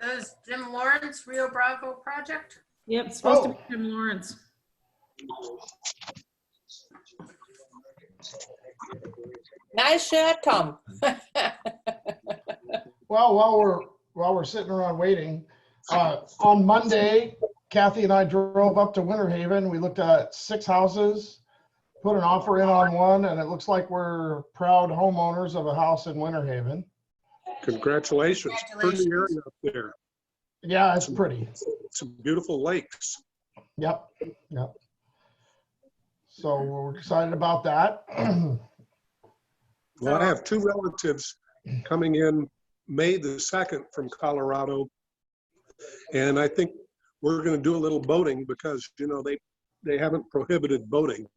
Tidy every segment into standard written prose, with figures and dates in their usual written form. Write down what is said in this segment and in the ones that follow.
Is Jim Lawrence, Rio Bravo Project? Yep, it's supposed to be Jim Lawrence. Nice shot, Tom. Well, while we're sitting around waiting, on Monday, Kathy and I drove up to Winter Haven. We looked at 6 houses, put an offer in on one, and it looks like we're proud homeowners of a house in Winter Haven. Congratulations. Pretty area up there. Yeah, it's pretty. Some beautiful lakes. Yep. So we're excited about that. Well, I have 2 relatives coming in May the 2nd from Colorado. And I think we're going to do a little boating because, you know, they haven't prohibited boating.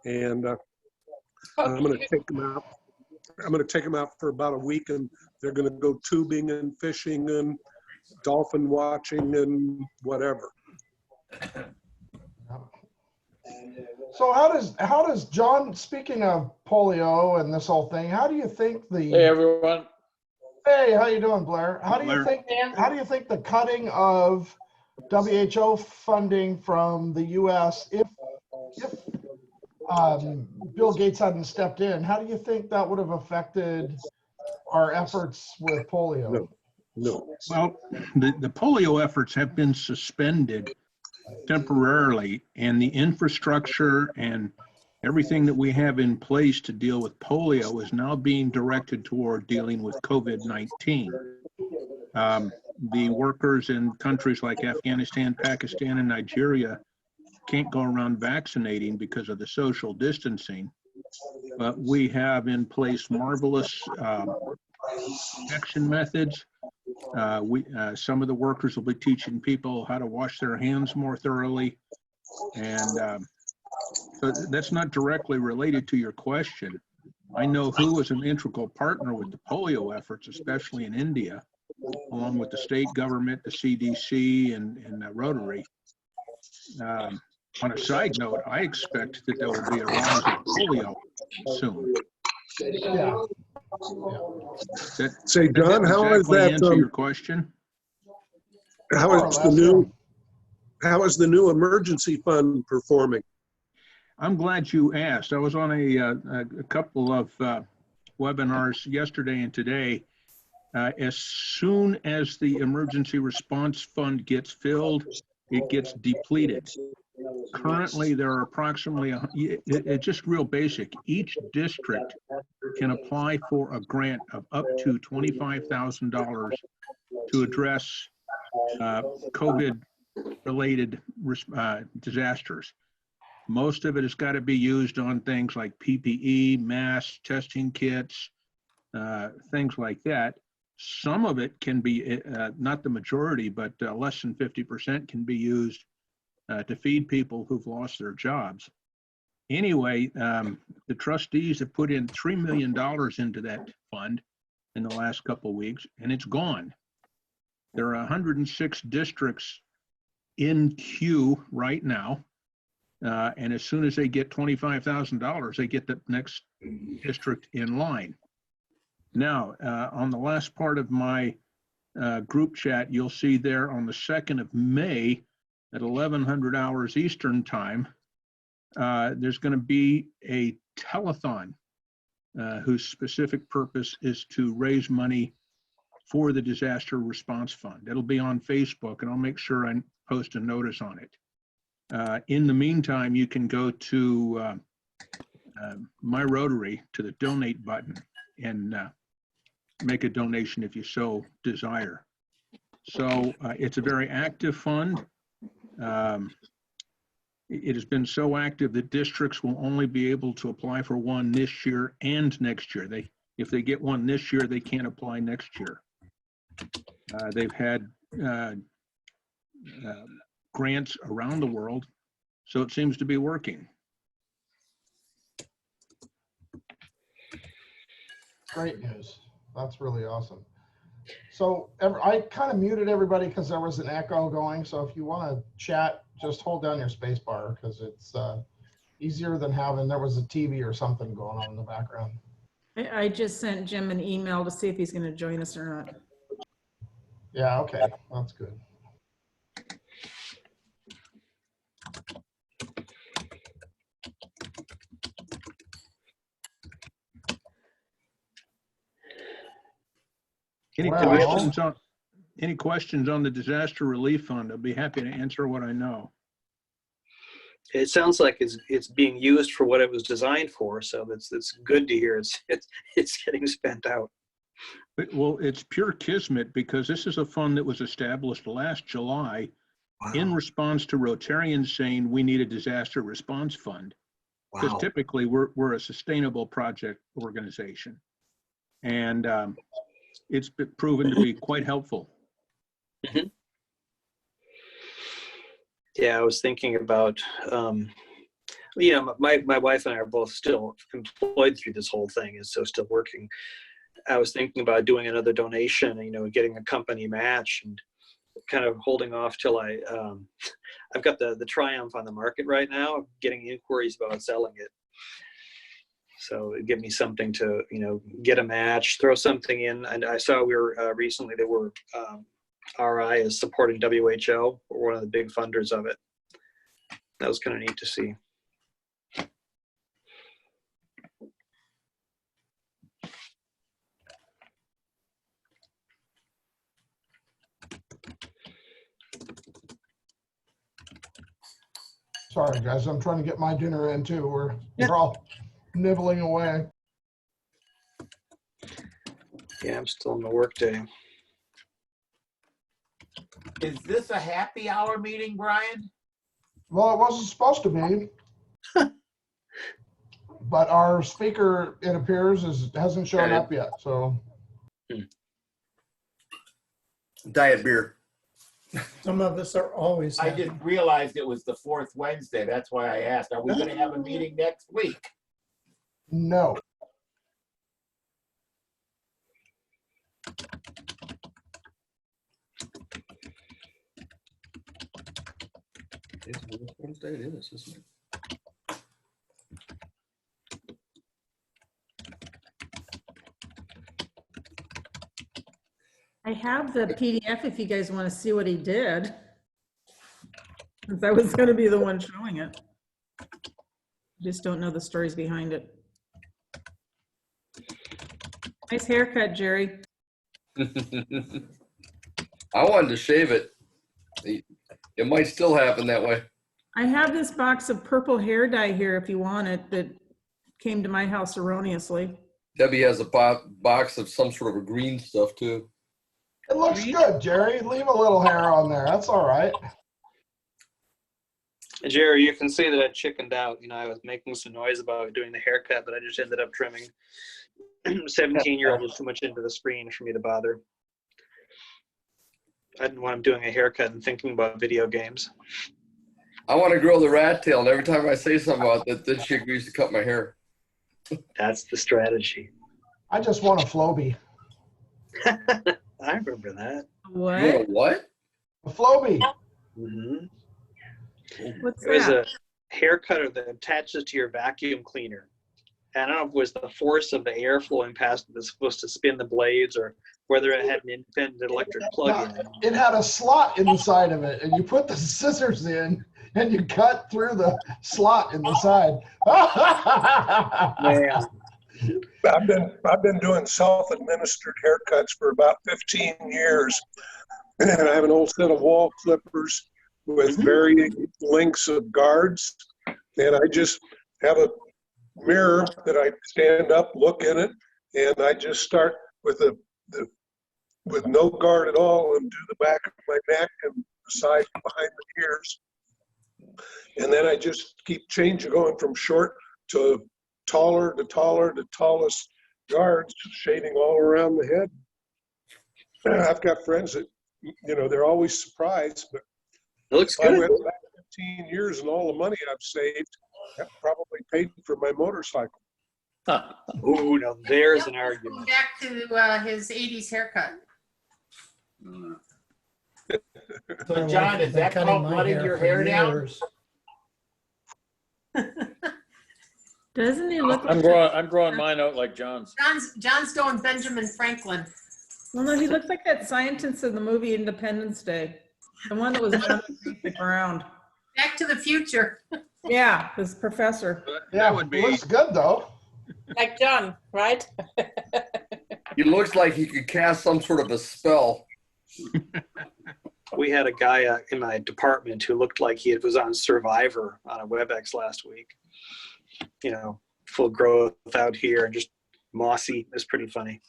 And I'm going to take them out. I'm going to take them out for about a week, and they're going to go tubing and fishing and dolphin watching and whatever. So how does John, speaking of polio and this whole thing, how do you think Hey, everyone. Hey, how you doing, Blair? How do you think the cutting of WHO funding from the US, if Bill Gates hadn't stepped in, how do you think that would have affected our efforts with polio? No. Well, the polio efforts have been suspended temporarily, and the infrastructure and everything that we have in place to deal with polio is now being directed toward dealing with COVID-19. The workers in countries like Afghanistan, Pakistan, and Nigeria can't go around vaccinating because of the social distancing, but we have in place marvelous protection methods. Some of the workers will be teaching people how to wash their hands more thoroughly. And so that's not directly related to your question. I know who was an integral partner with the polio efforts, especially in India, along with the state government, the CDC, and Rotary. On a side note, I expect that there will be a rise of polio soon. Yeah. Say, John, how is that? Answer your question? How is the new emergency fund performing? I'm glad you asked. I was on a couple of webinars yesterday and today. As soon as the emergency response fund gets filled, it gets depleted. Currently, there are approximately, it's just real basic. Each district can apply for a grant of up to $25,000 to address COVID-related disasters. Most of it has got to be used on things like PPE, masks, testing kits, things like that. Some of it can be, not the majority, but less than 50% can be used to feed people who've lost their jobs. Anyway, the trustees have put in $3 million into that fund in the last couple of weeks, and it's gone. There are 106 districts in queue right now. And as soon as they get $25,000, they get the next district in line. Now, on the last part of my group chat, you'll see there on the 2nd of May at 1100 hours Eastern time, there's going to be a telethon whose specific purpose is to raise money for the Disaster Response Fund. It'll be on Facebook, and I'll make sure I post a notice on it. In the meantime, you can go to my Rotary, to the donate button, and make a donation if you so desire. So it's a very active fund. It has been so active that districts will only be able to apply for one this year and next year. If they get one this year, they can't apply next year. They've had grants around the world, so it seems to be working. Great news. That's really awesome. So I kind of muted everybody because there was an echo going. So if you want to chat, just hold down your space bar because it's easier than having, there was a TV or something going on in the background. I just sent Jim an email to see if he's going to join us or not. Yeah, okay, that's good. Any Well- questions on the disaster relief fund? I'll be happy to answer what I know. It sounds like it's being used for what it was designed for, so that's good to hear. It's getting spent out. Well, it's pure kismet because this is a fund that was established last July in response to Rotarians saying we need a disaster response fund. Because Wow. typically we're a sustainable project organization. And it's been proven to be quite helpful. Yeah, I was thinking about, my wife and I are both still employed through this whole thing, and so still working. I was thinking about doing another donation, getting a company match, and kind of holding off till I've got the Triumph on the market right now, getting inquiries about selling it. So it'd give me something to, get a match, throw something in. And I saw we were recently, there were RI is supporting WHO, or one of the big funders of it. That was kind of neat to see. Sorry, guys, I'm trying to get my dinner in too. We're all nibbling away. Yeah, I'm still in the work day. Is this a happy hour meeting, Brian? Well, it wasn't supposed to be. But our speaker, it appears, hasn't shown up yet, so. Diet beer. Some of us are always I happy. didn't realize it was the fourth Wednesday. That's why I asked. Are we going to have a meeting next week? No. Wednesday it is, isn't it? I have the PDF if you guys want to see what he did. Since I was going to be the one showing it. Just don't know the stories behind it. Nice haircut, Jerry. I wanted to shave it. It might still happen that way. I have this box of purple hair dye here if you want it, that came to my house erroneously. Debbie has a box of some sort of a green stuff too. It looks good, Jerry. Leave a little hair on there. That's all right. Jerry, you can see that I chickened out. I was making some noise about doing the haircut, but I just ended up trimming. 17-year-old was too much into the screen for me to bother. I didn't want him doing a haircut and thinking about video games. I want to grow the rat tail, and every time I say something about that, then she agrees to cut my hair. That's the strategy. I just want a Floby. I remember that. What? You want a what? A Floby. Mm-hmm. What's It was that? a hair cutter that attaches to your vacuum cleaner. And I don't know if it was the force of the air flowing past it that's supposed to spin the blades, or whether it had an independent electric plug in. It had a slot inside of it, and you put the scissors in, and you cut through the slot in the side. Man. I've been doing self-administered haircuts for about 15 years. And I have an old set of wall clippers with varying lengths of guards. And I just have a mirror that I stand up, look in it, and I just start with with no guard at all and do the back of my neck and the side behind the ears. And then I just keep changing, going from short to taller to taller to tallest guards, shading all around the head. I've got friends that, they're always surprised, but It looks if I good. went back 15 years and all the money I've saved, that probably paid for my motorcycle. Ooh, now there's an Going argument. back to his 80s haircut. So John, is that called letting your hair down? Doesn't he look I'm like growing mine out like John's. John's going Benjamin Franklin. Well, no, he looks like that scientist in the movie Independence Day. The one that was underneath the ground. Back to the Future. Yeah, his professor. Yeah, That would be, looks good though. Like John, right? He looks like he could cast some sort of a spell. We had a guy in my department who looked like he was on Survivor on a WebEx last week. You know, full growth out here and just mossy. It's pretty funny.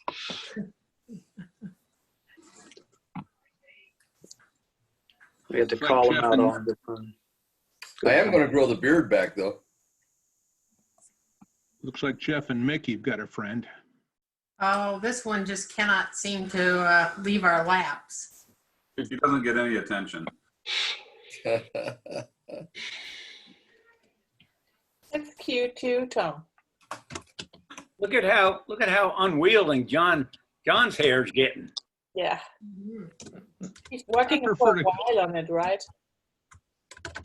We had to Like call him Jeff out and- on the phone. I am going to grow the beard back though. looks like Jeff and Mickey have got a friend. Oh, this one just cannot seem to leave our laps. He doesn't get any attention. It's cute too, Tom. Look at how unwielding John's hair's getting. Yeah. Mm-hmm. He's working I for prefer a to- while on it, right?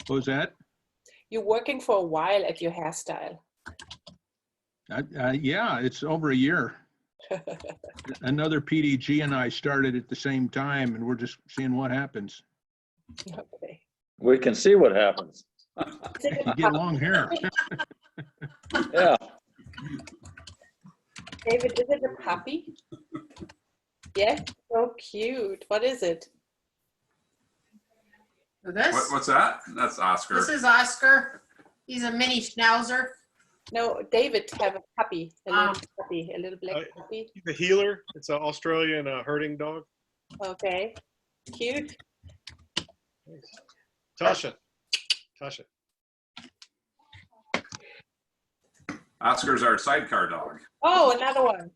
What was that? You're working for a while at your hairstyle. Yeah, it's over a year. Another PDG and I started at the same time, and we're just seeing what happens. Okay. We can see what happens. You get long hair. Yeah. David, is it a puppy? Yeah, so cute. What is it? So this, What's that? That's Oscar. this is Oscar. He's a mini schnauzer. No, David have a puppy, a Ah. little puppy, a little black puppy. The healer. It's an Australian herding dog. Okay, cute. Tasha. Oscar's our sidecar dog. Oh, another one.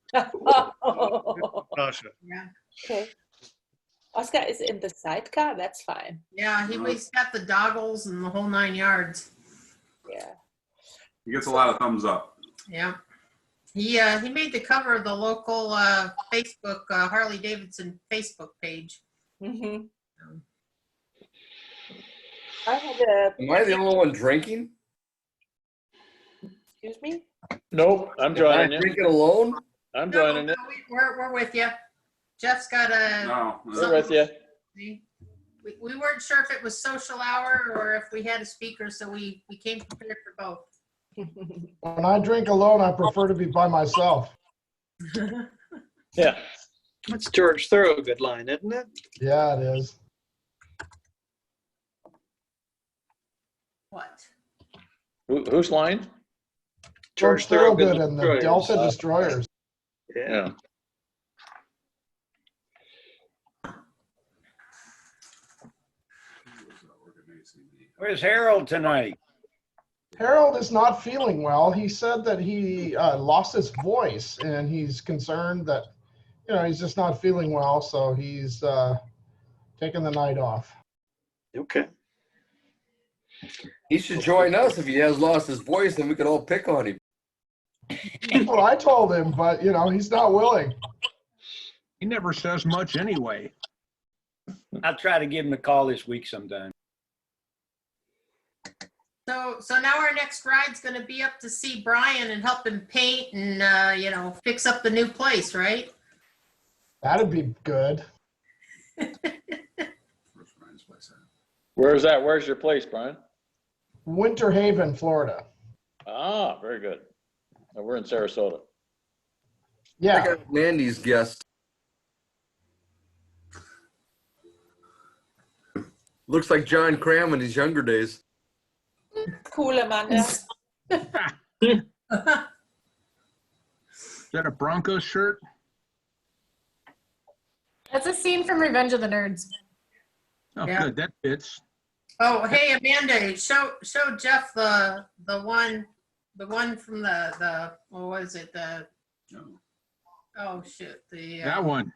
Tasha. Yeah. Okay. Oscar is in the sidecar. That's fine. Yeah, he's got the doggles and the whole 9 yards. Yeah. He gets a lot of thumbs up. Yeah. He made the cover of the local Facebook Harley Davidson Facebook page. Mm-hmm. I had a. Am I the only one drinking? Excuse me. Nope, I'm Am I joining you. drinking alone? I'm No, joining you. we're with you. Jeff's got a. No. We're with you. We weren't sure if it was social hour or if we had a speaker, so we came prepared for both. When I drink alone, I prefer to be by myself. Yeah. That's George Thorogood line, isn't it? Yeah, it is. What? Whose line? George Thorogood and the Destroyers. Delta Destroyers. Yeah. Where's Harold tonight? Harold is not feeling well. He said that he lost his voice, and he's concerned that, he's just not feeling well, so he's taking the night off. Okay. He should join us if he has lost his voice, then we could all pick on him. That's what I told him, but, he's not willing. He never says much anyway. I'll try to give him a call this week sometime. So now our next ride's going to be up to see Brian and help him paint and fix up the new place, right? That'd be good. Where's Brian's place at? Where's that? Where's your place, Brian? Winter Haven, Florida. Ah, very good. We're in Sarasota. Yeah. I got Mandy's guest. Looks like John Cram in his younger days. Cool, Amanda. Is that a Broncos shirt? That's a scene from Revenge of the Nerds. Oh, Yeah. good. That fits. Oh, hey, Amanda, show Jeff the one from the what was it? Oh shit, That one.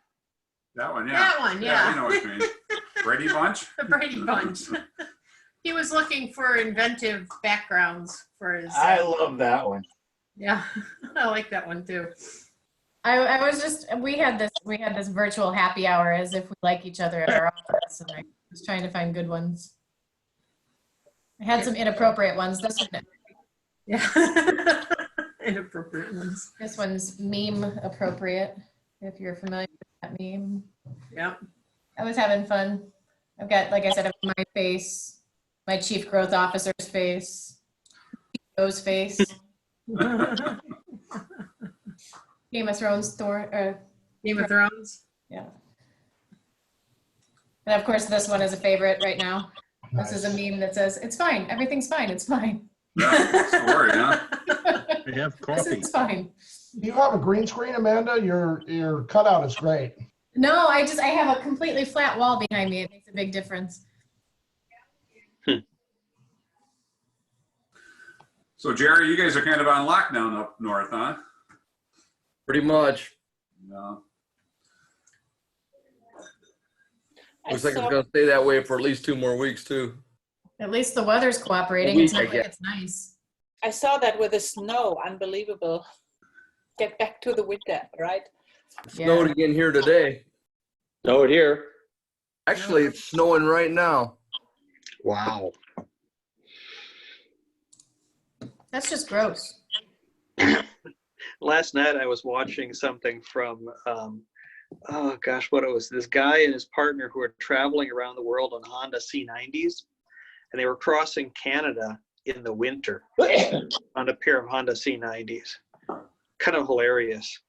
That one, yeah. That one, yeah. We know what you mean. Brady Bunch? The Brady Bunch. He was looking for inventive backgrounds for his. I love that one. Yeah, I like that one too. I was just we had this virtual happy hour as if we like each other at our office, and I was trying to find good ones. I had some inappropriate ones. Inappropriate ones. This one's meme appropriate, if you're familiar with that meme. Yeah. I was having fun. I've got, like I said, I've got my face, my chief growth officer's face, CEO's face, Game of Thrones, Game of Thrones. yeah. And of course, this one is a favorite right now. This is a Nice. meme that says, "It's fine. Everything's fine. It's fine." Yeah, story, huh? They have This coffee. is fine. Do you have a green screen, Amanda? Your cutout is great. No, I have a completely flat wall behind me. It makes a big difference. So Jerry, you guys are kind of on lockdown up north, huh? Pretty much. No. Looks like it's gonna stay that way for at least 2 more weeks too. At least the weather's cooperating. A week, It's not I like guess. it's nice. I saw that with the snow. Unbelievable. Get back to the winter, right? It snowed again here today. Snowed here. Actually, it's snowing right now. Wow. That's just gross. Last night I was watching something from, oh gosh, what it was. This guy and his partner who were traveling around the world on Honda C90s, and they were crossing Canada in the winter on a pair of Honda C90s. Kind of hilarious.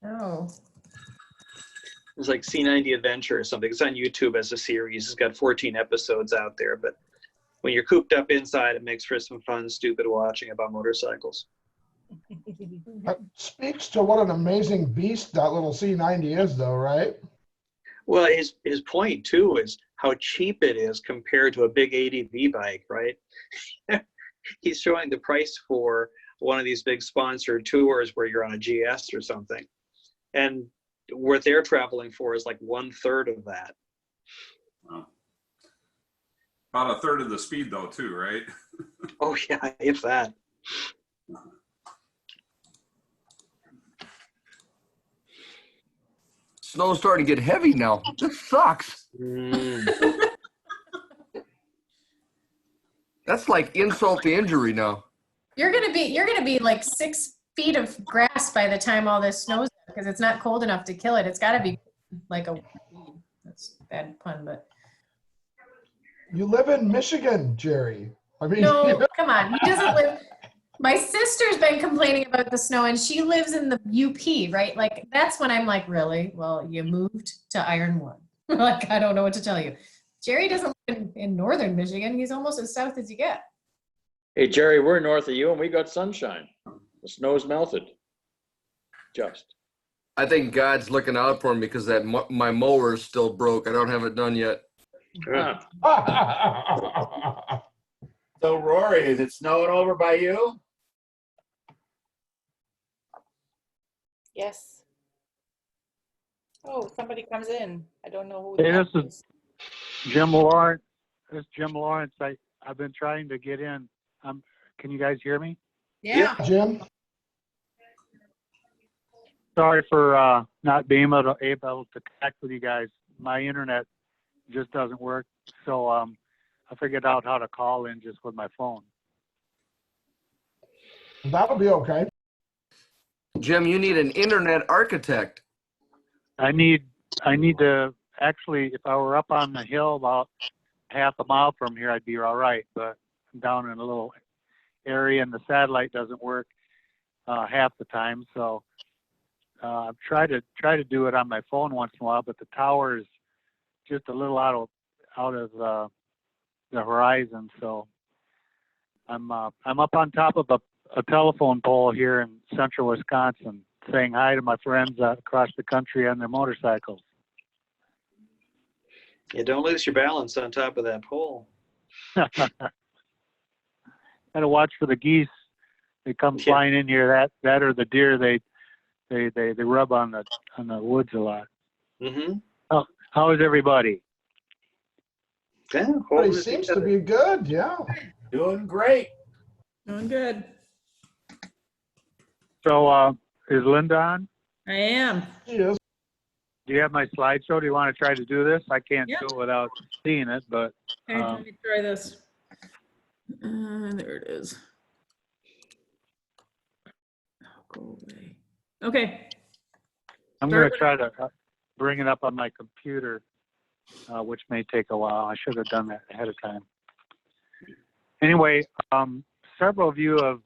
Oh. It was like C90 Adventure or something. It's on YouTube as a series. It's got 14 episodes out there, but when you're cooped up inside, it makes for some fun, stupid watching about motorcycles. That speaks to what an amazing beast that little C90 is, though, right? Well, his point too is how cheap it is compared to a big ADV bike, right? He's showing the price for one of these big sponsored tours where you're on a GS or something, and what they're traveling for is like 1/3 of that. Wow. About 1/3 of the speed though, too, right? Oh yeah, if that. Snow's starting to get heavy now. This sucks. That's like insult to injury now. You're gonna be like 6 feet of grass by the time all this snows because it's not cold enough to kill it. It's gotta be like a, that's a bad pun, but You live in Michigan, Jerry. I mean, no, come on. He doesn't live. My sister's been complaining about the snow and she lives in the UP, right? Like that's when I'm like, really? Well, you moved to Iron One. Like, I don't know what to tell you. Jerry doesn't live in northern Michigan. He's almost as south as you get. Hey, Jerry, we're north of you and we got sunshine. The snow's melted. Just. I think God's looking out for me because that my mower is still broke. I don't have it done yet. So Rory, is it snowing over by you? Yes. Oh, somebody comes in. I don't know who. Hey, that this is Jim Lawrence. This is Jim Lawrence. I've been trying to get in. Can you guys hear me? Yeah. Jim. Sorry for not being able to connect with you guys. My internet just doesn't work, so I figured out how to call in just with my phone. That'll be okay. Jim, you need an internet architect. I need to actually, if I were up on the hill about half a mile from here, I'd be all right. But I'm down in a little area and the satellite doesn't work half the time. So I've tried to do it on my phone once in a while, but the tower is just a little out of the horizon. So I'm up on top of a telephone pole here in central Wisconsin, saying hi to my friends across the country on their motorcycles. Yeah, don't lose your balance on top of that pole. Gotta watch for the geese. They come flying in here. That or the deer. They rub on the woods a lot. Mm-hmm. How is everybody? Yeah, Everybody seems to be good. Yeah. Doing great. Doing good. So is Linda on? I am. She is. Do you have my slideshow? Do you want to try to do this? I can't Yeah. do it without seeing it, but Okay, let me try this. There it is. Go away. Okay. I'm going to try to bring it up on my computer, which may take a while. I should have done that ahead of time. Anyway, several of you have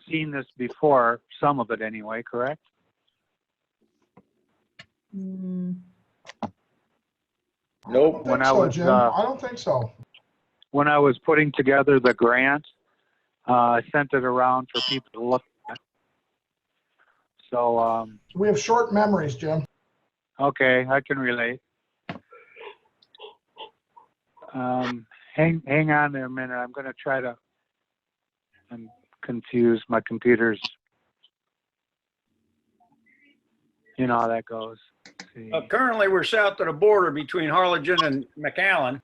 seen this before, some of it anyway, correct? Nope. When I was, Jim. I don't think so. when I was putting together the grant, I sent it around for people to look at. So, We have short memories, Jim. okay, I can relate. Hang on there a minute. I'm going to try to. I'm confused. My computer's. You know how that goes. See. Currently, we're south of the border between Harlingen and McAllen.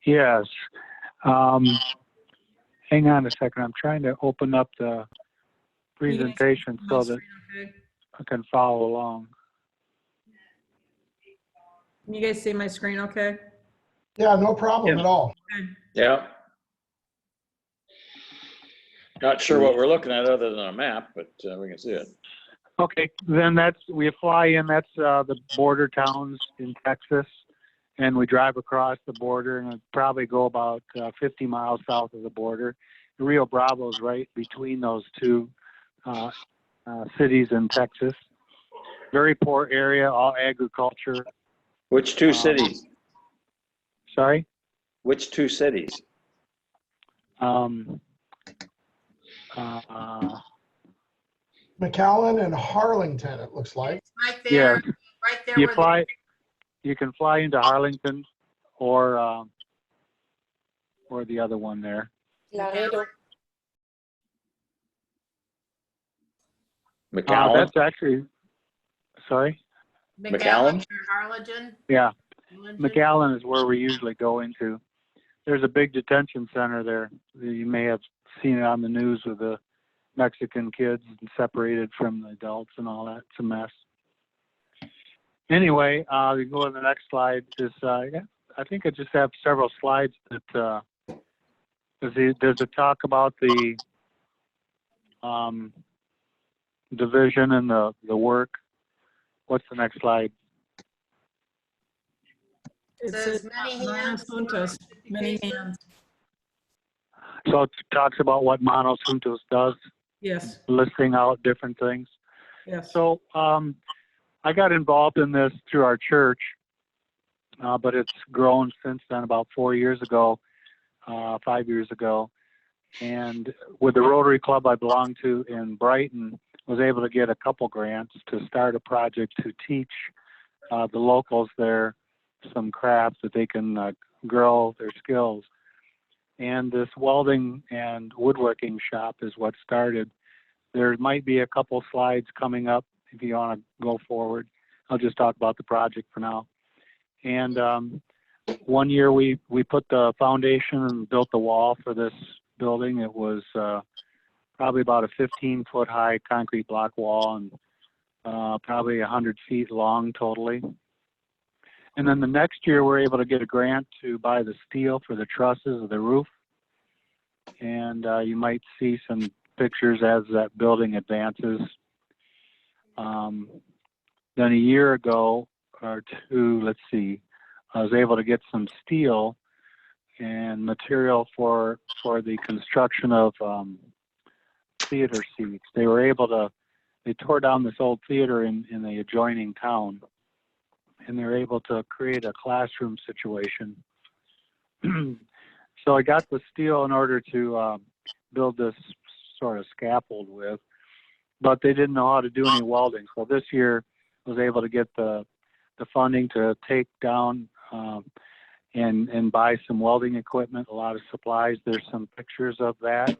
Yes. Hang on a second. I'm trying to open up the presentation so that I can follow along. Can you guys see my screen okay? Yeah, no problem at all. Yeah. Not sure what we're looking at other than a map, but we can see it. Okay, then we fly in, that's the border towns in Texas, and we drive across the border and probably go about 50 miles south of the border. Rio Bravo is right between those two cities in Texas. Very poor area, all agriculture. Which two cities? Sorry? Which two cities? McAllen and Harlingen, it looks like. Right there, right there. You can fly into Harlingen or the other one there. Laredo. McAllen? That's actually, sorry? McAllen or Harlingen? Yeah. McAllen is where we usually go into. There's a big detention center there. You may have seen it on the news with the Mexican kids separated from the adults and all that. It's a mess. Anyway, we go to the next slide. I think I just have several slides that there's a talk about the division and the work. What's the next slide? It says Manos Juntos, many hands. So it talks about what Manos Juntos does. Yes. Listing out different things. Yes. So I got involved in this through our church, but it's grown since then, about 4 years ago, 5 years ago. And with the Rotary Club I belong to in Brighton, was able to get a couple grants to start a project to teach the locals there some crafts that they can grow their skills. And this welding and woodworking shop is what started. There might be a couple slides coming up if you want to go forward. I'll just talk about the project for now. And 1 year we put the foundation and built the wall for this building. It was probably about a 15-foot high concrete block wall and probably 100 feet long totally. And then the next year, we're able to get a grant to buy the steel for the trusses of the roof. And you might see some pictures as that building advances. Then a year ago or two, let's see, I was able to get some steel and material for the construction of theater seats. They were able to, they tore down this old theater in the adjoining town, and they're able to create a classroom situation. So I got the steel in order to build this sort of scaffold with, but they didn't know how to do any welding. So this year I was able to get the funding to take down and buy some welding equipment, a lot of supplies. There's some pictures of that.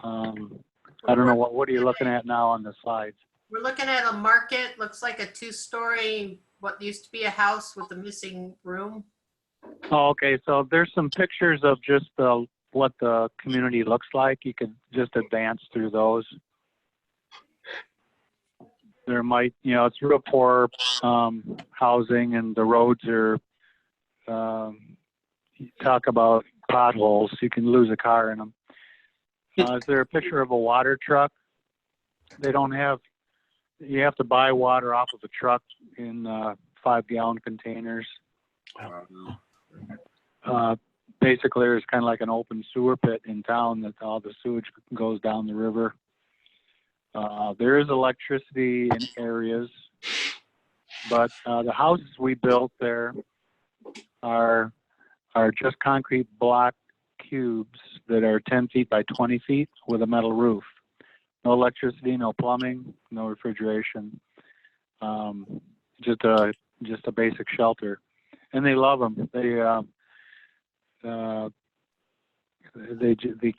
I don't know, what are you looking at now on the slides? We're looking at a market, looks like a 2-story, what used to be a house with a missing room. Oh, okay, so there's some pictures of just what the community looks like. You can just advance through those. There might, it's real poor housing, and the roads are, you talk about potholes, you can lose a car in them. Is there a picture of a water truck? They don't have, you have to buy water off of the truck in 5-gallon containers. Basically, there's kind of like an open sewer pit in town that all the sewage goes down the river. There is electricity in areas, but the houses we built there are just concrete block cubes that are 10 feet by 20 feet with a metal roof. No electricity, no plumbing, no refrigeration. Just a basic shelter, and they love them. They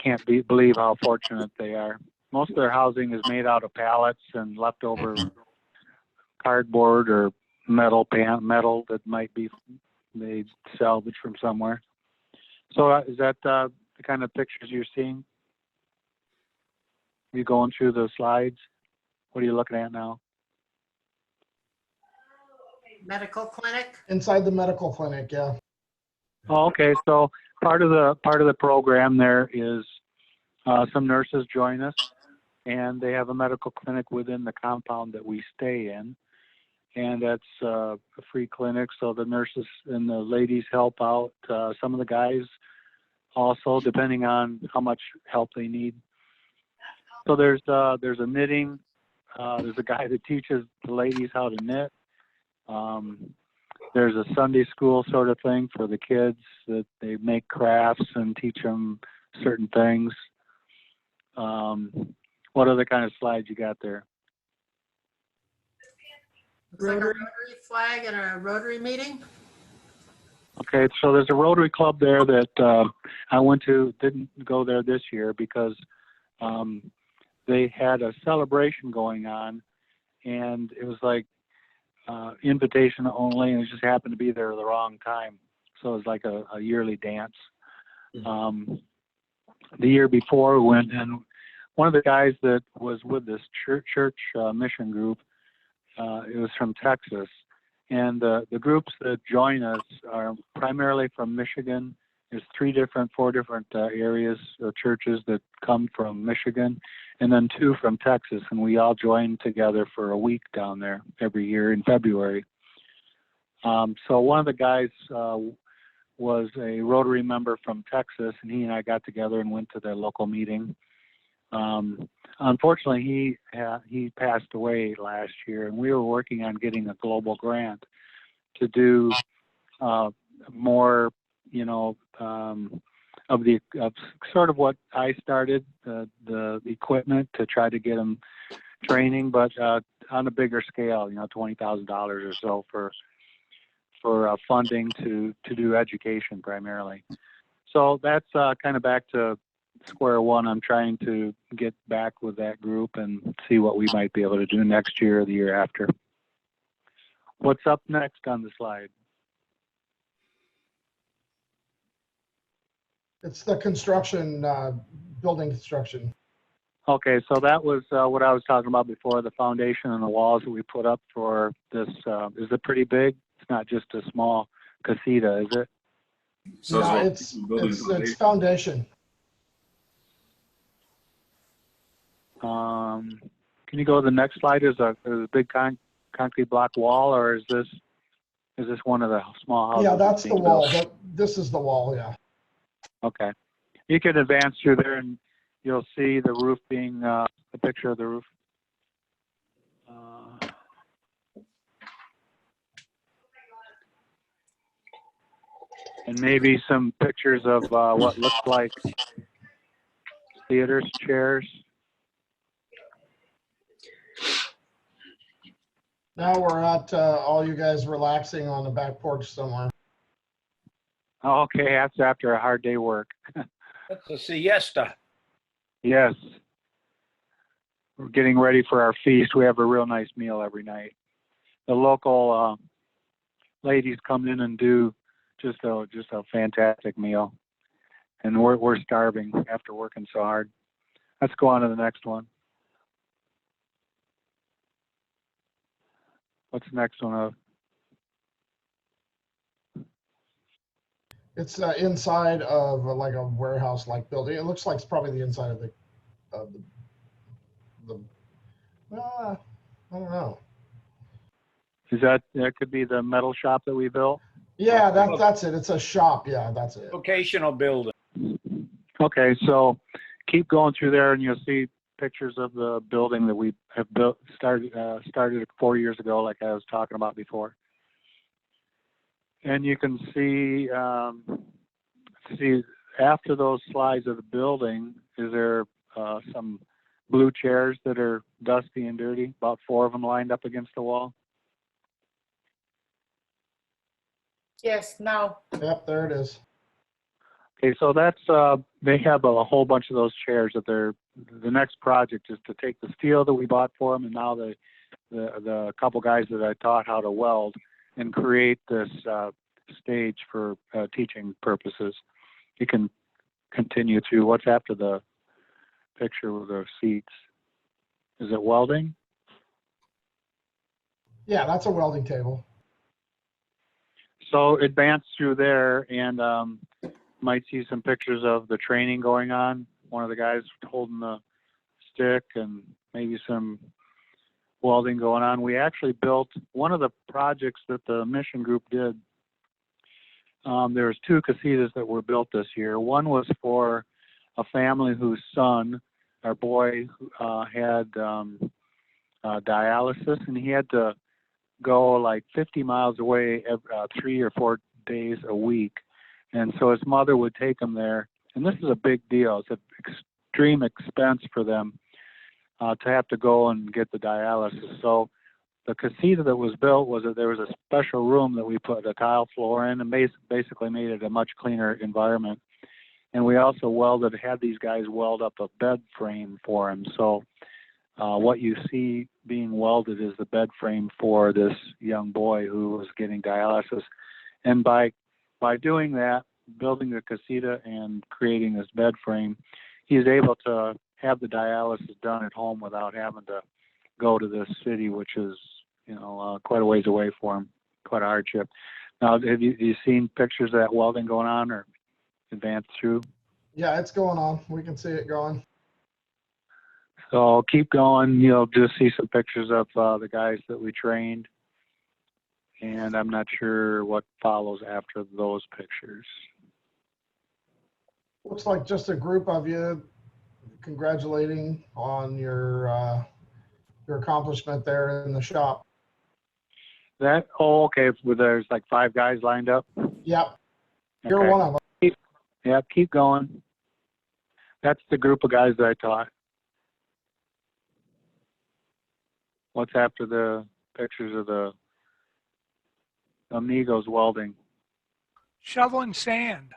can't believe how fortunate they are. Most of their housing is made out of pallets and leftover cardboard or metal that might be they salvage from somewhere. So is that the kind of pictures you're seeing? Are you going through the slides? What are you looking at now? Medical clinic? Inside the medical clinic, yeah. Oh, okay. So part of the program there is some nurses join us, and they have a medical clinic within the compound that we stay in, and that's a free clinic. So the nurses and the ladies help out. Some of the guys also, depending on how much help they need. So there's a knitting. There's a guy that teaches the ladies how to knit. There's a Sunday school sort of thing for the kids that they make crafts and teach them certain things. What other kind of slides you got there? Looks like a Rotary flag and a Rotary meeting. Okay, so there's a Rotary Club there that I went to, didn't go there this year because they had a celebration going on, and it was like invitation only, and it just happened to be there at the wrong time. So it was like a yearly dance. The year before we went, and one of the guys that was with this church mission group, it was from Texas. And the groups that join us are primarily from Michigan. There's 4 different areas of churches that come from Michigan, and then 2 from Texas. And we all join together for a week down there every year in February. So one of the guys was a Rotary member from Texas, and he and I got together and went to their local meeting. Unfortunately, he passed away last year, and we were working on getting a global grant to do more, of sort of what I started, the equipment to try to get them training, but on a bigger scale, $20,000 or so for funding to do education primarily. So that's kind of back to square one. I'm trying to get back with that group and see what we might be able to do next year or the year after. What's up next on the slide? It's the construction, building construction. Okay, so that was what I was talking about before, the foundation and the walls that we put up for this. Is it pretty big? It's not just a small casita, is it? So No, it's foundation. Can you go to the next slide? Is a big concrete block wall, or is this one of the small houses? Yeah, that's the wall. Built? This is the wall, yeah. Okay. You can advance through there and you'll see the roof being, a picture of the roof. And maybe some pictures of what looks like theaters, chairs. Now we're at all you guys relaxing on the back porch somewhere. Oh, okay, that's after a hard day work. That's a siesta. Yes. We're getting ready for our feast. We have a real nice meal every night. The local ladies come in and do just a fantastic meal. And we're starving after working so hard. Let's go on to the next one. What's the next one? It's inside of like a warehouse-like building. It looks like it's probably the inside of the I don't know. Is that could be the metal shop that we built? Yeah, that's it. It's a shop. Yeah, that's it. Vocational building. Okay, so keep going through there and you'll see pictures of the building that we have built, started 4 years ago, like I was talking about before. And you can see after those slides of the building, is there some blue chairs that are dusty and dirty? About 4 of them lined up against the wall. Yes, now. Yep, there it is. Okay, so that's they have a whole bunch of those chairs that the next project is to take the steel that we bought for them, and now the couple guys that I taught how to weld and create this stage for teaching purposes. You can continue to what's after the picture with the seats. Is it welding? Yeah, that's a welding table. So advance through there and might see some pictures of the training going on. One of the guys holding the stick and maybe some welding going on. We actually built one of the projects that the mission group did. There was 2 casitas that were built this year. One was for a family whose son, our boy, had dialysis, and he had to go like 50 miles away 3 or 4 days a week. And so his mother would take him there. And this is a big deal. It's an extreme expense for them to have to go and get the dialysis. So the casita that was built was that there was a special room that we put a tile floor in and basically made it a much cleaner environment. And we also had these guys weld up a bed frame for him. So what you see being welded is the bed frame for this young boy who was getting dialysis. And by doing that, building the casita and creating this bed frame, he's able to have the dialysis done at home without having to go to this city, which is, quite a ways away for him, quite a hardship. Now, have you seen pictures of that welding going on or advanced through? Yeah, it's going on. We can see it going. So keep going. You'll just see some pictures of the guys that we trained. And I'm not sure what follows after those pictures. Looks like just a group of you congratulating on your accomplishment there in the shop. Okay. There's like 5 guys lined up. Yep. You're Okay. one of them. Keep going. That's the group of guys that I taught. What's after the pictures of the amigos welding? Shoveling sand.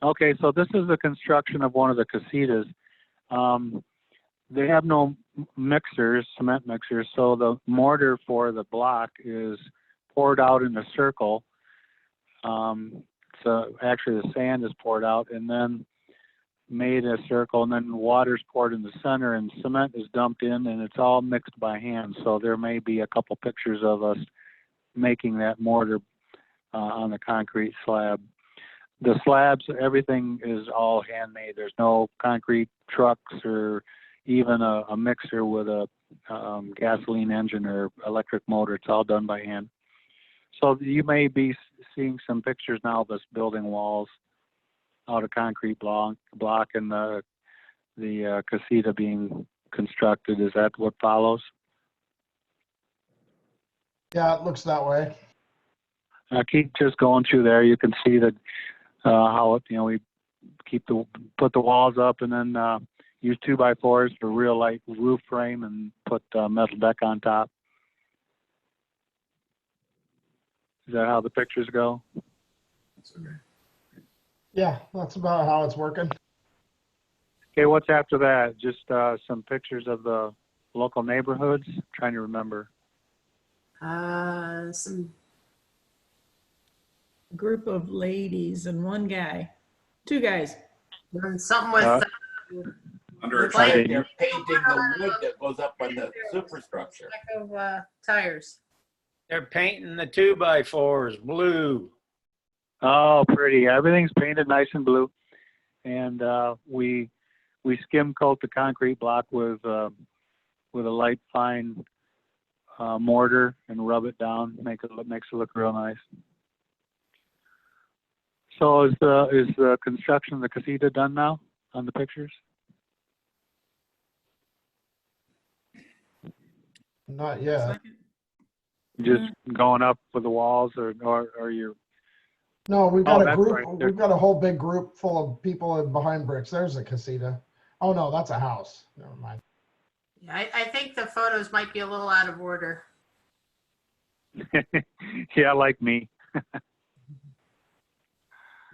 Okay, so this is the construction of one of the casitas. They have no mixers, cement mixers, so the mortar for the block is poured out in a circle. So actually the sand is poured out and then made a circle, and then water's poured in the center and cement is dumped in, and it's all mixed by hand. So there may be a couple pictures of us making that mortar on the concrete slab. The slabs, everything is all handmade. There's no concrete trucks or even a mixer with a gasoline engine or electric motor. It's all done by hand. So you may be seeing some pictures now of us building walls out of concrete block and the casita being constructed. Is that what follows? Yeah, it looks that way. Keep just going through there. You can see that how we put the walls up and then use 2x4s for real light roof frame and put metal deck on top. Is that how the pictures go? Yeah, that's about how it's working. Okay, what's after that? Just some pictures of the local neighborhoods. I'm trying to remember. Some Group of ladies and 1 guy, 2 guys. something with Under Like- they're painting the wood that goes up on the superstructure. tires. They're painting the 2x4s blue. Oh, pretty. Everything's painted nice and blue. And we skim coat the concrete block with a light fine mortar and rub it down, makes it look real nice. So is the construction of the casita done now on the pictures? Not yet. Just going up with the walls, or you're? No, we've got Oh, a that's group. right. We've got a whole big group full of people behind bricks. There's a casita. Oh no, that's a house. Never mind. Yeah, I think the photos might be a little out of order. Yeah, like me.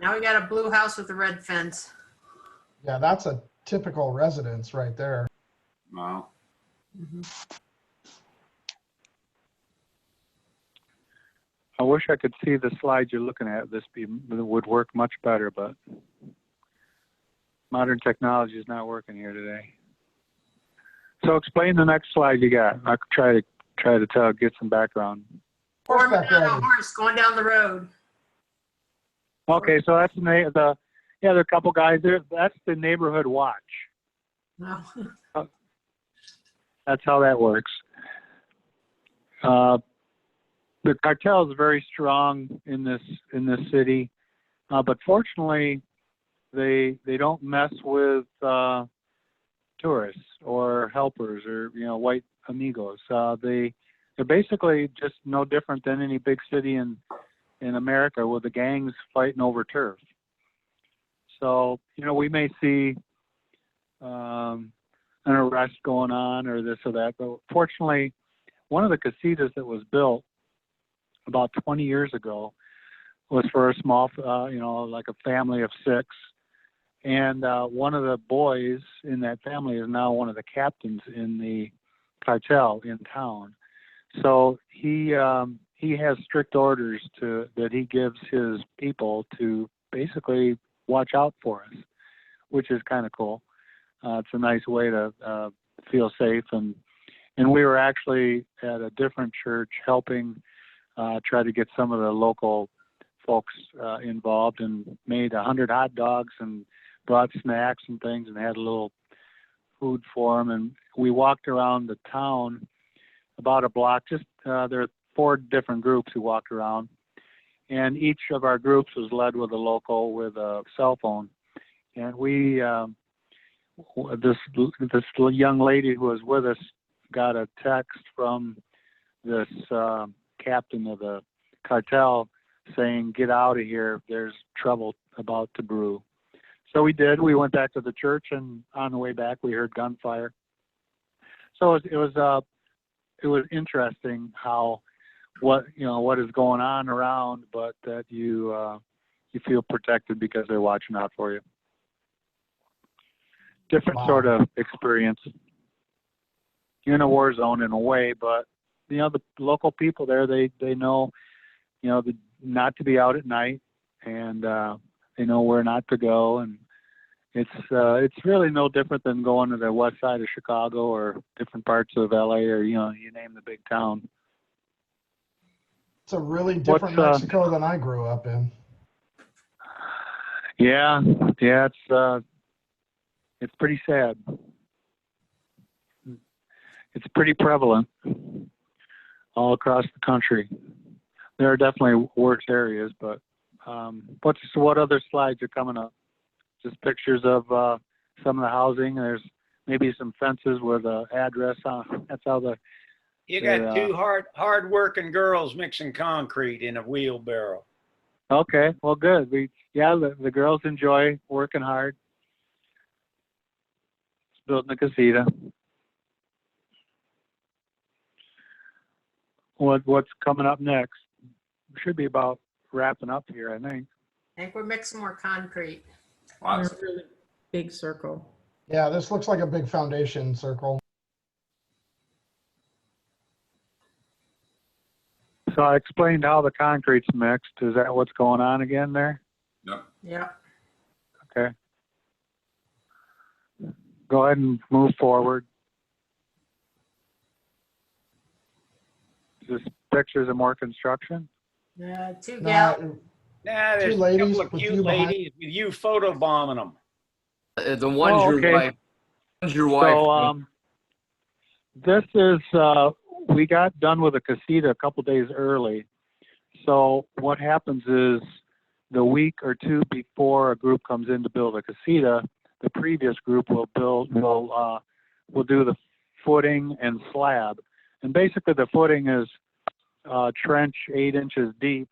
Now we got a blue house with a red fence. Yeah, that's a typical residence right there. Wow. I wish I could see the slide you're looking at. This would work much better, but modern technology is not working here today. So explain the next slide you got. I could try to get some background. Foreman on a horse going down the road. Okay, so that's there are a couple guys there. That's the neighborhood watch. No. That's how that works. The cartel is very strong in this city, but fortunately, they don't mess with tourists or helpers or white amigos. They're basically just no different than any big city in America with the gangs fighting over turf. So we may see an arrest going on or this or that, but fortunately, one of the casitas that was built about 20 years ago was for a small, like a family of 6. And one of the boys in that family is now one of the captains in the cartel in town. So he has strict orders that he gives his people to basically watch out for us, which is kind of cool. It's a nice way to feel safe. And we were actually at a different church helping try to get some of the local folks involved, and made 100 hot dogs and brought snacks and things, and had a little food for them. And we walked around the town about a block. Just there are 4 different groups who walked around, and each of our groups was led with a local with a cell phone. And we this young lady who was with us got a text from this captain of the cartel saying, "Get out of here, there's trouble about to brew." So we did. We went back to the church, and on the way back we heard gunfire. So it was interesting how what is going on around, but that you feel protected because they're watching out for you. Different sort of experience. You're in a war zone in a way, but the local people there, they know, not to be out at night, and they know where not to go, and it's really no different than going to the west side of Chicago or different parts of LA, or you name the big town. It's a really different Mexico than I grew up in. Yeah, it's pretty sad. It's pretty prevalent all across the country. There are definitely worse areas, but what other slides are coming up? Just pictures of some of the housing. There's maybe some fences with an address on. That's how You got 2 hard-working girls mixing concrete in a wheelbarrow. Okay, well, good. The girls enjoy working hard. It's building a casita. What's coming up next? We should be about wrapping up here, I think. I think we're mixing more concrete. A really big circle. Yeah, this looks like a big foundation circle. So I explained how the concrete's mixed. Is that what's going on again there? Yep. Yeah. Okay. Go ahead and move forward. Just pictures of more construction? Yeah, 2 Nah, gals. Nah, there's 2 ladies a couple of with cute you behind. ladies with you photobombing them. The one's Oh, your okay. wife. One's your wife. So this is we got done with the casita a couple days early. So what happens is the week or two before a group comes in to build a casita, the previous group will do the footing and slab. And basically the footing is trench 8 inches deep,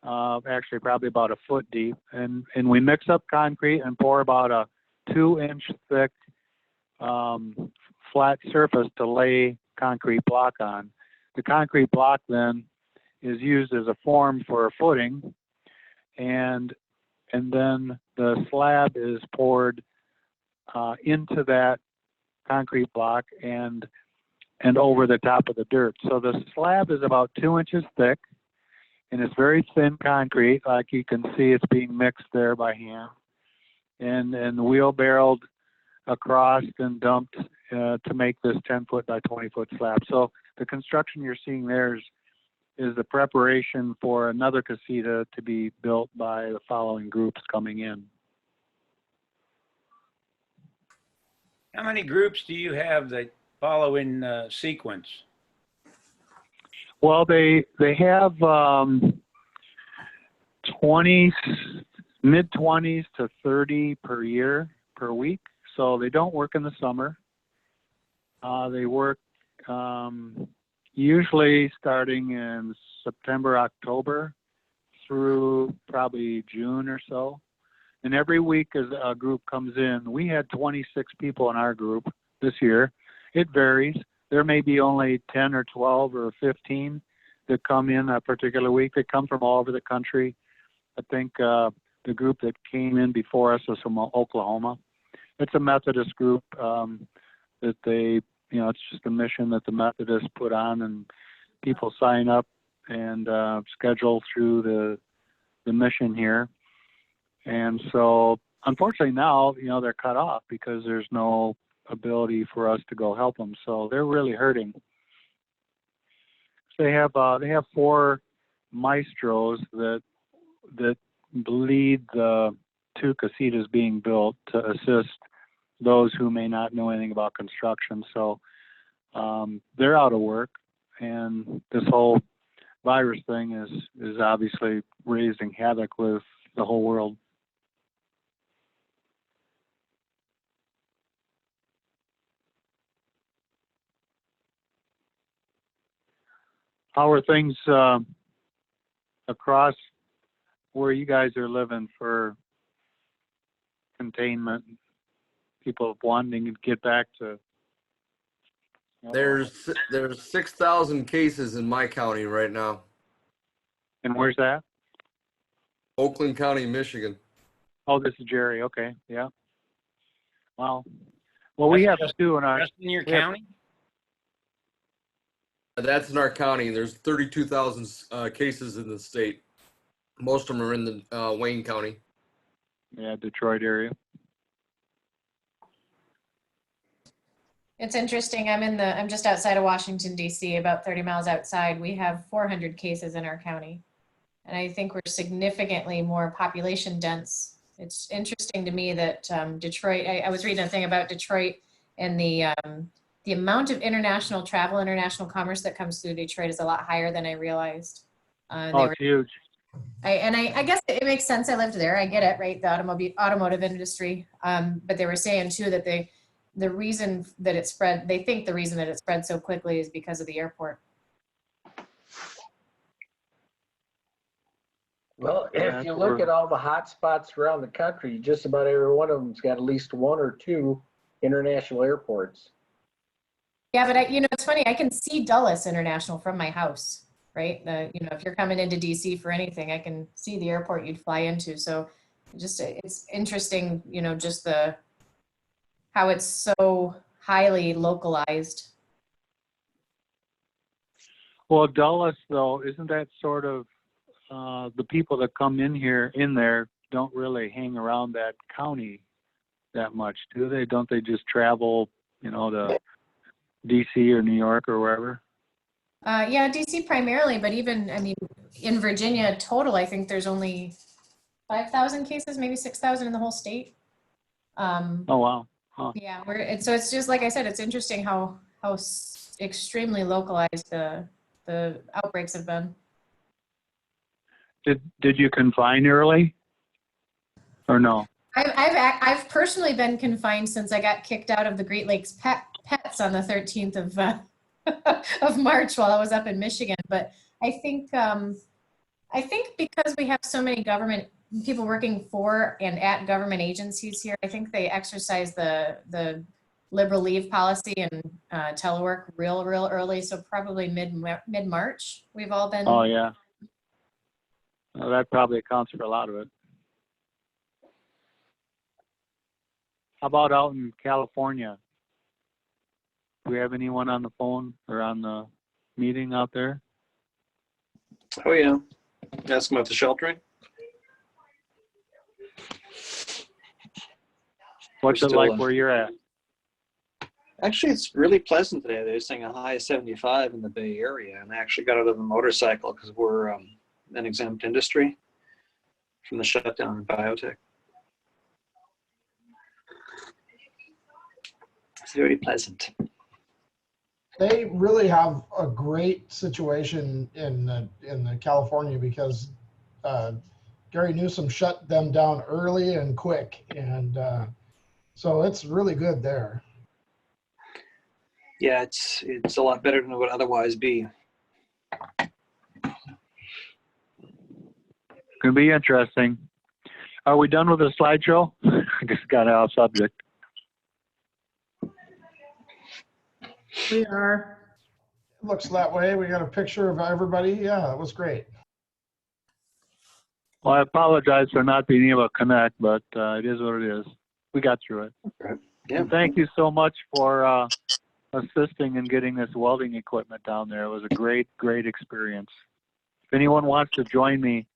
actually probably about a foot deep. And we mix up concrete and pour about a 2-inch thick flat surface to lay concrete block on. The concrete block then is used as a form for a footing, and then the slab is poured into that concrete block and over the top of the dirt. So the slab is about 2 inches thick, and it's very thin concrete. Like you can see, it's being mixed there by hand, and wheelbarrowed across and dumped to make this 10-foot by 20-foot slab. So the construction you're seeing there is the preparation for another casita to be built by the following groups coming in. How many groups do you have that follow in sequence? Well, they have 20s, mid-20s to 30 per year, per week. So they don't work in the summer. They work usually starting in September, October through probably June or so. And every week as a group comes in, we had 26 people in our group this year. It varies. There may be only 10 or 12 or 15 that come in a particular week. They come from all over the country. I think the group that came in before us was from Oklahoma. It's a Methodist group that they, it's just a mission that the Methodists put on, and people sign up and schedule through the mission here. And so, unfortunately now, they're cut off because there's no ability for us to go help them. So they're really hurting. So they have 4 maestros that lead the 2 casitas being built to assist those who may not know anything about construction. So they're out of work, and this whole virus thing is obviously raising havoc with the whole world. How are things across where you guys are living for containment? People wanting to get back to. There's 6,000 cases in my county right now. And where's that? Oakland County, Michigan. Oh, this is Jerry. Okay, yeah. Wow. Well, we have two in our. Just in your county? That's in our county. There's 32,000 cases in the state. Most of them are in the Wayne County. Yeah, Detroit area. It's interesting. I'm just outside of Washington, D.C., about 30 miles outside. We have 400 cases in our county. And I think we're significantly more population dense. It's interesting to me that Detroit, I was reading a thing about Detroit and the amount of international travel, international commerce that comes through Detroit is a lot higher than I realized. It's huge. I guess it makes sense. I lived there. I get it, right? The automotive industry. But they were saying too that the reason that it spread, they think the reason that it spread so quickly is because of the airport. Well, if you look at all the hot spots around the country, just about every one of them's got at least 1 or 2 international airports. Yeah, but it's funny. I can see Dulles International from my house, right? If you're coming into DC for anything, I can see the airport you'd fly into. So it's interesting, just how it's so highly localized. Well, Dulles though, isn't that sort of the people that come in there don't really hang around that county that much, do they? Don't they just travel, to DC or New York or wherever? Yeah, DC primarily, but even, in Virginia total, I think there's only 5,000 cases, maybe 6,000 in the whole state. Oh, wow. Huh. Yeah, so it's just, like I said, it's interesting how extremely localized the outbreaks have been. Did you confine early or no? I've personally been confined since I got kicked out of the Great Lakes Pets on the 13th of of March while I was up in Michigan. But I think because we have so many government people working for and at government agencies here, I think they exercise the liberal leave policy and telework real early. So probably mid-March, we've all been. Oh yeah. Well, that probably accounts for a lot of it. How about out in California? Do we have anyone on the phone or on the meeting out there? Oh yeah. Ask them about the sheltering. What's it like where you're at? Actually, it's really pleasant today. They're saying a high of 75 in the Bay Area, and I actually got out of the motorcycle because we're an exempt industry from the shutdown in biotech. It's very pleasant. They really have a great situation in California because Gary Newsom shut them down early and quick, and so it's really good there. Yeah, it's a lot better than it would otherwise be. Could be interesting. Are we done with the slideshow? I just got off subject. We are. It looks that way. We got a picture of everybody. Yeah, it was great. Well, I apologize for not being able to connect, but it is what it is. We got through it. Yeah. And thank you so much for assisting in getting this welding equipment down there. It was a great experience. If anyone wants to join me,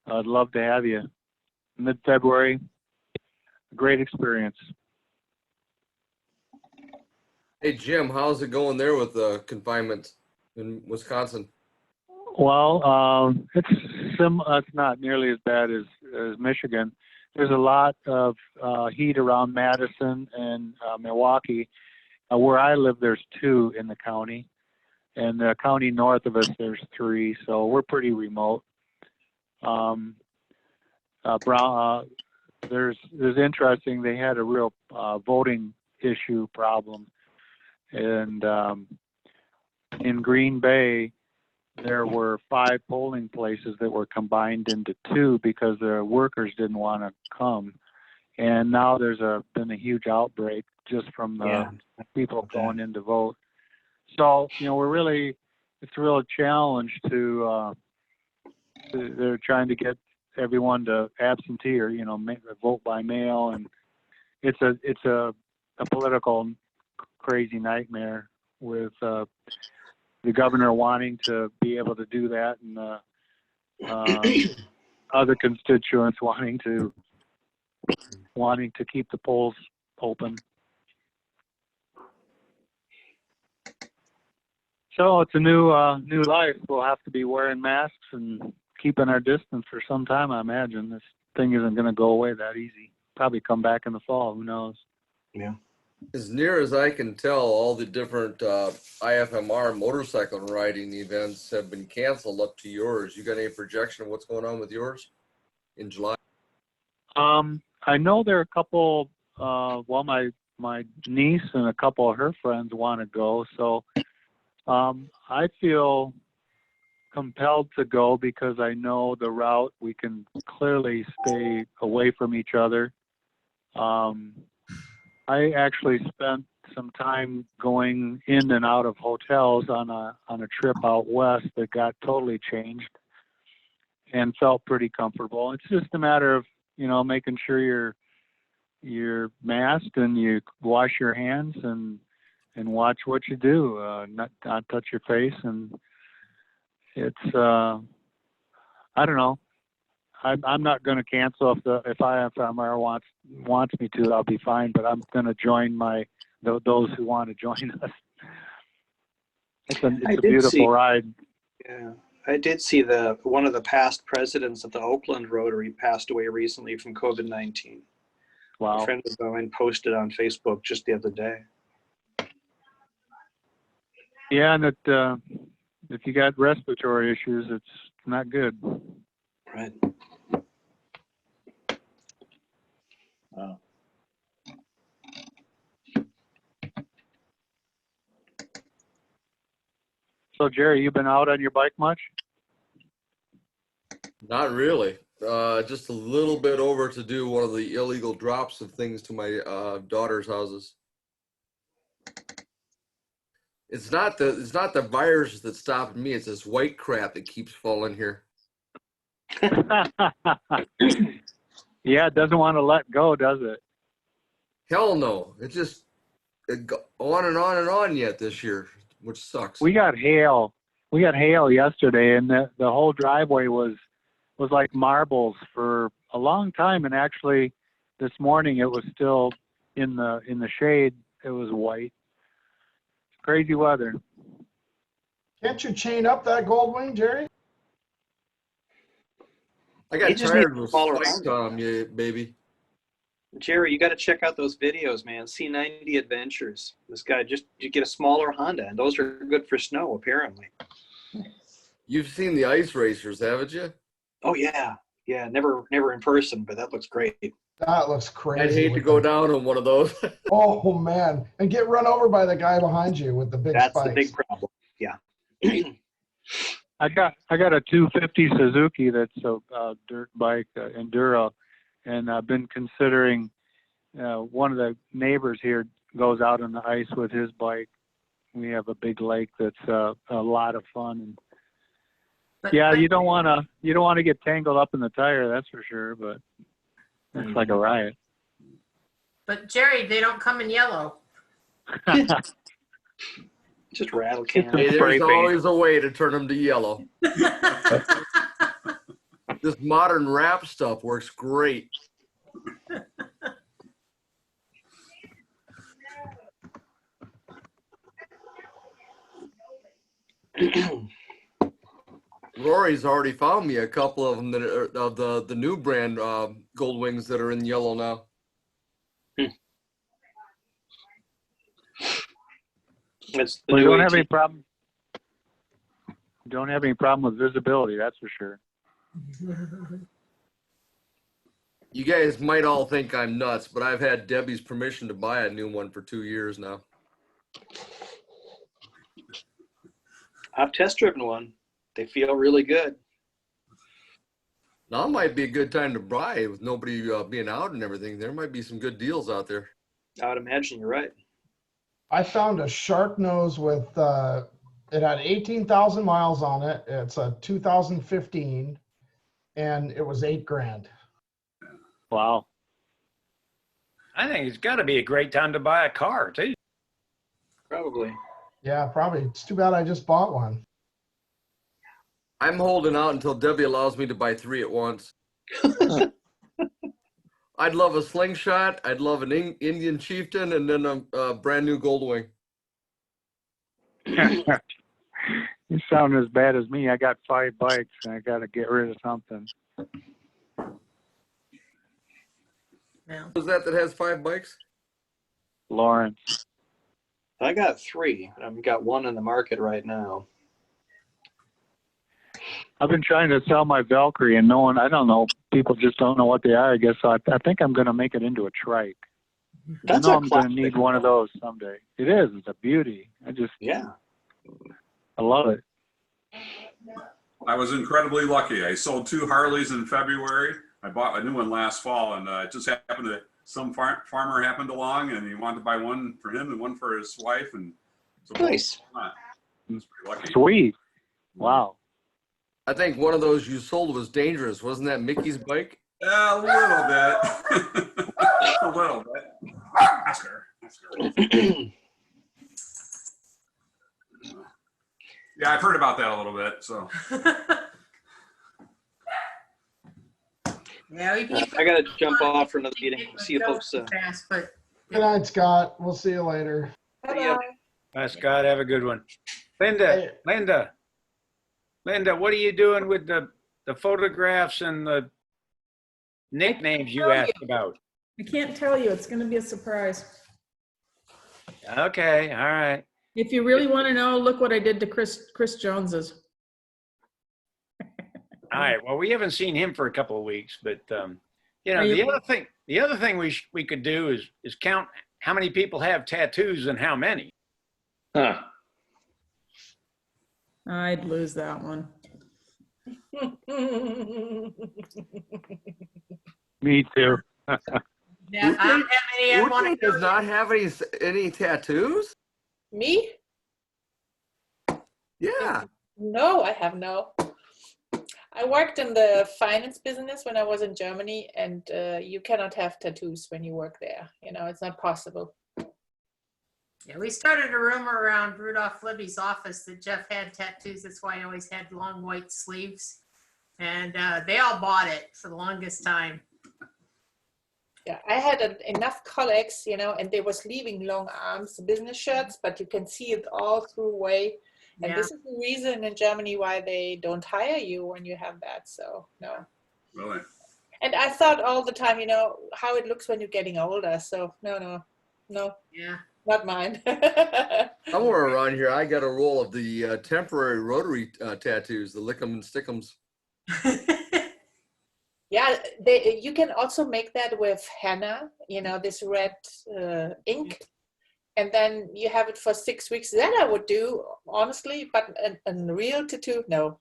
I'd love to have you. Mid-February, great experience. Hey, Jim, how's it going there with the confinement in Wisconsin? Well, it's not nearly as bad as Michigan. There's a lot of heat around Madison and Milwaukee. Where I live, there's 2 in the county, and the county north of us, there's 3. So we're pretty remote. There's interesting. They had a real voting issue problem, and in Green Bay, there were 5 polling places that were combined into 2 because the workers didn't want to come. And now there's been a huge outbreak just from the people going in to vote. So, it's a real challenge they're trying to get everyone to absentee or, vote by mail. And it's a political crazy nightmare with the governor wanting to be able to do that and other constituents wanting to keep the polls open. So it's a new life. We'll have to be wearing masks and keeping our distance for some time, I imagine. This thing isn't going to go away that easy. Probably come back in the fall. Who knows? Yeah. As near as I can tell, all the different IFMR motorcycle riding events have been canceled up to yours. You got any projection of what's going on with yours in July? I know there are a couple, my niece and a couple of her friends want to go. So I feel compelled to go because I know the route. We can clearly stay away from each other. I actually spent some time going in and out of hotels on a trip out west that got totally changed and felt pretty comfortable. It's just a matter of, making sure you're masked and you wash your hands and watch what you do, not touch your face. And it's, I don't know. I'm not going to cancel if IFMR wants me to. I'll be fine, but I'm going to join those who want to join us. It's a beautiful ride. Yeah, I did see one of the past presidents of the Oakland Rotary passed away recently from COVID-19. Wow. A friend of mine posted on Facebook just the other day. Yeah, and that if you got respiratory issues, it's not good. Right. Wow. So Jerry, you been out on your bike much? Not really. Just a little bit over to do one of the illegal drops of things to my daughter's houses. It's not the virus that's stopping me. It's this white crap that keeps falling here. Yeah, it doesn't want to let go, does it? Hell no. It just on and on and on yet this year, which sucks. We got hail. We got hail yesterday, and the whole driveway was like marbles for a long time. And actually, this morning it was still in the shade. It was white. Crazy weather. Can't you chain up that Goldwing, Jerry? I got You just tired need of a smaller spikes on them, yeah, baby. Jerry, you got to check out those videos, man. C90 Adventures. This guy you get a smaller Honda, and those are good for snow, apparently. You've seen the ice racers, haven't you? Oh yeah, yeah. Never in person, but that looks great. That looks crazy. I'd hate to go down on one of those. Oh man, and get run over by the guy behind you with the big That's spikes. the big problem. Yeah. I got a 250 Suzuki that's a dirt bike, enduro, and I've been considering. One of the neighbors here goes out on the ice with his bike. We have a big lake that's a lot of fun. And yeah, you don't want to get tangled up in the tire, that's for sure. But it's like a riot. But Jerry, they don't come in yellow. Just rattle cans. Hey, there's always a way to turn them to yellow. This modern wrap stuff works great. Rory's already found me a couple of them that are of the new brand Gold Wings that are in yellow now. Well, you don't have any problem. You don't have any problem with visibility, that's for sure. You guys might all think I'm nuts, but I've had Debbie's permission to buy a new one for 2 years now. I've test driven one. They feel really good. Now might be a good time to buy with nobody being out and everything. There might be some good deals out there. I would imagine you're right. I found a shark nose with it had 18,000 miles on it. It's a 2015, and it was $8,000. Wow. I think it's got to be a great time to buy a car too. Probably. Yeah, probably. It's too bad I just bought one. I'm holding out until Debbie allows me to buy 3 at once. I'd love a slingshot. I'd love an Indian chieftain, and then a brand new Gold Wing. You sound as bad as me. I got 5 bikes, and I got to get rid of something. Who's that has 5 bikes? Lawrence. I got 3. I've got 1 in the market right now. I've been trying to sell my Valkyrie, and no one, I don't know, people just don't know what they are, I guess. So I think I'm going to make it into a trike. That's I know a I'm going to classic. need one of those someday. It is. It's a beauty. I love it. I was incredibly lucky. I sold 2 Harleys in February. I bought a new one last fall, and it just happened that some farmer happened along, and he wanted to buy one for him and one for his wife, and so Nice. I was pretty lucky. Sweet. Wow. I think one of those you sold was dangerous. Wasn't that Mickey's bike? A little bit. A little bit. That's fair. Yeah, I've heard about that a little bit. So. Yeah, I got to jump off for another meeting. See you folks. Fast, but Good night, Scott. We'll see you later. Bye, Scott. Have a good one. Linda, what are you doing with the photographs and the nicknames you asked about? I can't tell you. It's going to be a surprise. Okay, all right. If you really want to know, look what I did to Chris Jones's. All right. Well, we haven't seen him for a couple of weeks, but you know, Are you- the other thing we could do is count how many people have tattoos and how many. Huh. I'd lose that one. Me too. Yeah, I don't have any. I want Uche to does not have any tattoos? Me? Yeah. No, I have no. I worked in the finance business when I was in Germany, and you cannot have tattoos when you work there. You know, it's not possible. Yeah, we started a rumor around Rudolph Libby's office that Jeff had tattoos. That's why he always had long white sleeves. And they all bought it for the longest time. Yeah, I had enough colleagues, you know, and they was leaving long arms business shirts, but you can see it all through way. And Yeah. this is the reason in Germany why they don't hire you when you have that. So no. Really? And I thought all the time, you know, how it looks when you're getting older. So no, Yeah. not mine. Somewhere around here, I got a roll of the temporary Rotary tattoos, the lick 'em and stick 'ems. Yeah, you can also make that with henna, you know, this red ink. And then you have it for 6 weeks. That I would do, honestly, but a real tattoo, no.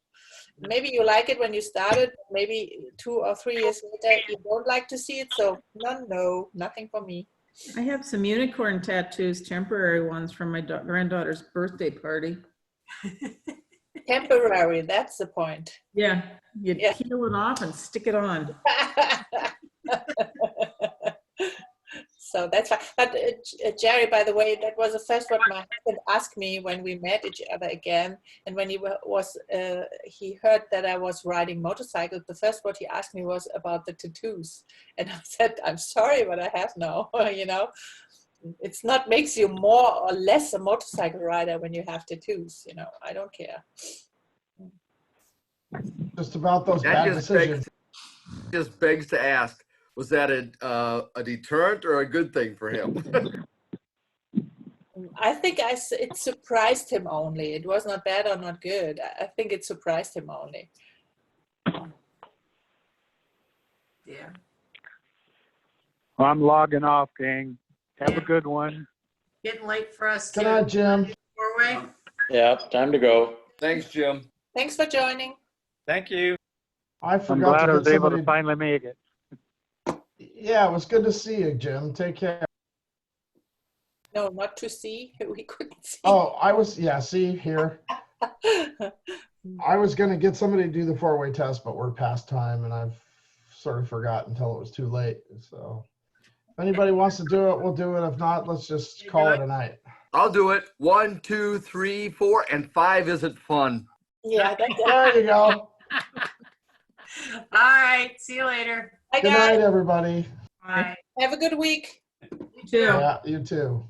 Maybe you like it when you started, maybe 2 or 3 years later, you don't like to see it. So no, nothing for me. I have some unicorn tattoos, temporary ones from my granddaughter's birthday party. Temporary, that's the point. Yeah, you peel it off and stick it on. So that's fine. But Jerry, by the way, that was the first what my husband asked me when we met each other again. And when he he heard that I was riding motorcycles, the first what he asked me was about the tattoos. And I said, I'm sorry, but I have no, you know. It's not makes you more or less a motorcycle rider when you have tattoos, you know. I don't care. Just about those That bad decisions. just begs to ask, was that a deterrent or a good thing for him? I think it surprised him only. It was not bad or not good. I think it surprised him only. Yeah. Well, I'm logging off, gang. Have a good one. Getting late for us Good too. night, Jim. Way. Yeah, time to go. Thanks, Jim. Thanks for joining. Thank you. I I'm forgot glad to I get was able to somebody. finally make it. Yeah, it was good to see you, Jim. Take care. No, not to see. We couldn't see. Oh, see here. I was going to get somebody to do the 4-way test, but we're past time and I've sort of forgot until it was too late. So if anybody wants to do it, we'll do it. If not, let's just call it a night. I'll do it. 1, 2, 3, 4, and 5 isn't fun. Yeah, there you go. All right. See you later. Bye, Good guys. night, everybody. Bye. Have a good week. You too. Yeah, you too.